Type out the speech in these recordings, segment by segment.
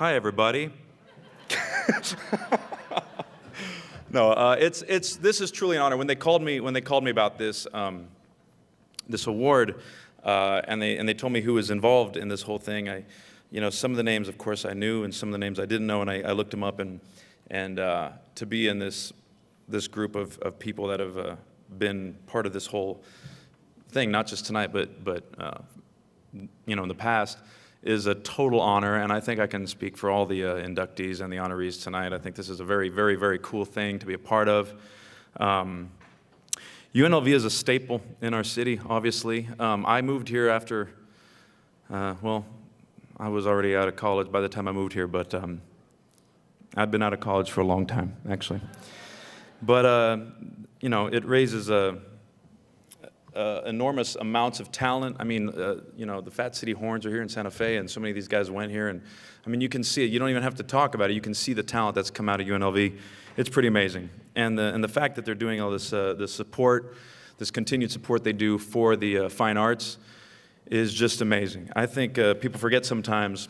Hi, everybody. No, this is truly an honor. When they called me about this this award, and they told me who was involved in this whole thing, some of the names, of course, I knew, and some of the names I didn't know, and I looked them up, and to be in this group of people that have been part of this whole thing, not just tonight, but in the past, is a total honor, and I think I can speak for all the inductees and the honorees tonight. I think this is a very, very, very cool thing to be a part of. UNLV is a staple in our city, obviously. I moved here after, I was already out of college by the time I moved here, but I've been out of college for a long time, actually. But, it raises enormous amounts of talent. I mean, the Fat City Horns are here in Santa Fe, and so many of these guys went here, and I mean, you can see it. You don't even have to talk about it. You can see the talent that's come out of UNLV. It's pretty amazing, and the fact that they're doing all this support, this continued support they do for the fine arts, is just amazing. I think people forget sometimes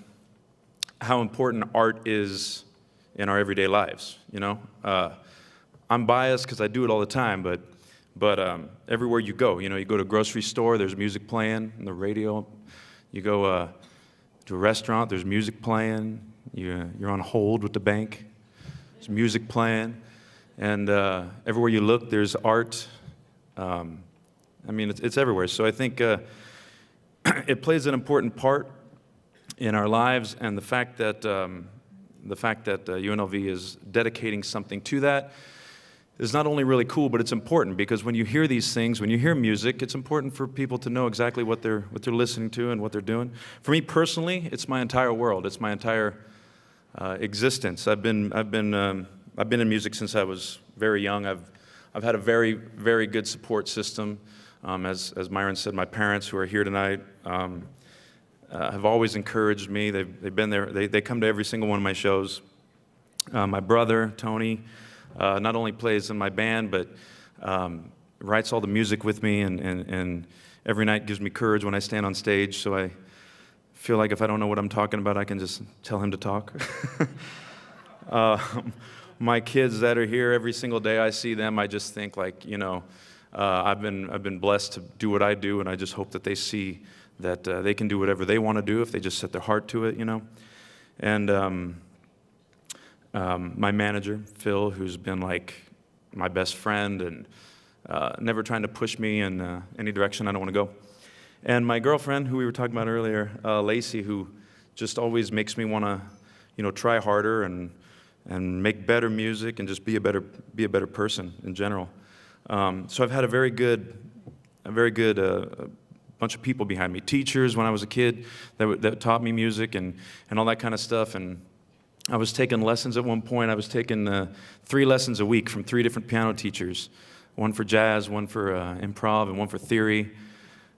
how important art is in our everyday lives. I'm biased because I do it all the time, but everywhere you go, you go to a grocery store, there's music playing on the radio. You go to a restaurant, there's music playing. You're on hold with the bank, there's music playing. And everywhere you look, there's art. It's everywhere. So I think it plays an important part in our lives, and the fact that UNLV is dedicating something to that is not only really cool, but it's important, because when you hear these things, when you hear music, it's important for people to know exactly what they're listening to and what they're doing. For me personally, it's my entire world. It's my entire existence. I've been in music since I was very young. I've had a very, very good support system. As Myron said, my parents, who are here tonight, have always encouraged me. They've been there. They come to every single one of my shows. My brother, Tony, not only plays in my band, but writes all the music with me, and every night gives me courage when I stand on stage, so I feel like if I don't know what I'm talking about, I can just tell him to talk. My kids that are here, every single day I see them, I just think like, I've been blessed to do what I do, and I just hope that they see that they can do whatever they want to do if they just set their heart to it, And my manager, Phil, who's been like my best friend and never trying to push me in any direction I don't want to go. And my girlfriend, who we were talking about earlier, Lacey, who just always makes me want to, try harder and make better music and just be a better person in general. So I've had a very good bunch of people behind me. Teachers when I was a kid that taught me music and all that kind of stuff. And I was taking lessons at one point. I was taking 3 lessons a week from 3 different piano teachers, one for jazz, one for improv, and one for theory.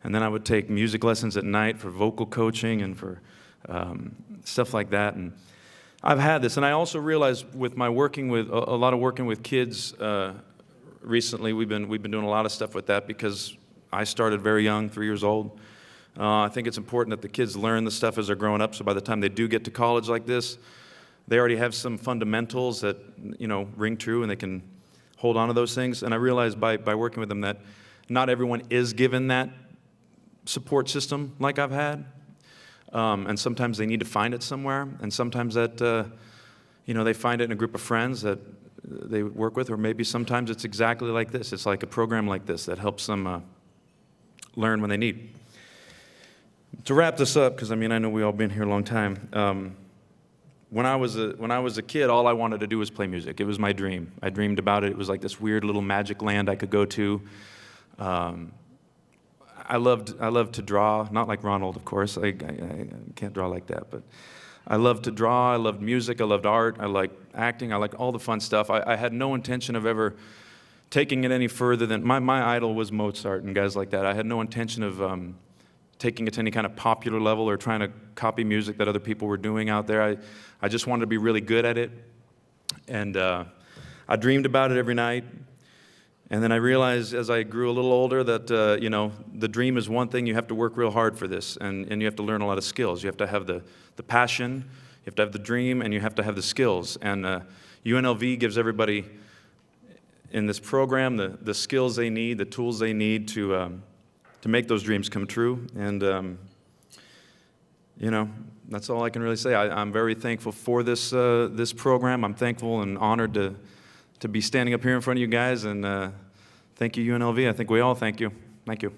And then I would take music lessons at night for vocal coaching and for stuff like that. And I've had this, and I also realized with my working with kids recently, we've been doing a lot of stuff with that because I started very young, 3 years old. I think it's important that the kids learn the stuff as they're growing up, so by the time they do get to college like this, they already have some fundamentals that, ring true, and they can hold on to those things. And I realized by working with them that not everyone is given that support system like I've had. And sometimes they need to find it somewhere. And sometimes that, they find it in a group of friends that they work with. Or maybe sometimes it's exactly like this. It's like a program like this that helps them learn when they need. To wrap this up, because I know we all been here a long time. When I was a kid, all I wanted to do was play music. It was my dream. I dreamed about it. It was like this weird little magic land I could go to. I loved to draw, not like Ronald, of course. I can't draw like that, but I loved to draw. I loved music. I loved art. I liked acting. I liked all the fun stuff. I had no intention of ever taking it any further than my idol was Mozart and guys like that. I had no intention of taking it to any kind of popular level or trying to copy music that other people were doing out there. I just wanted to be really good at it. And I dreamed about it every night. And then I realized as I grew a little older that, the dream is one thing. You have to work real hard for this, and you have to learn a lot of skills. You have to have the passion. You have to have the dream, and you have to have the skills. And UNLV gives everybody in this program the skills they need, the tools they need to make those dreams come true. And that's all I can really say. I'm very thankful for this program. I'm thankful and honored to be standing up here in front of you guys. And thank you, UNLV. I think we all thank you. Thank you.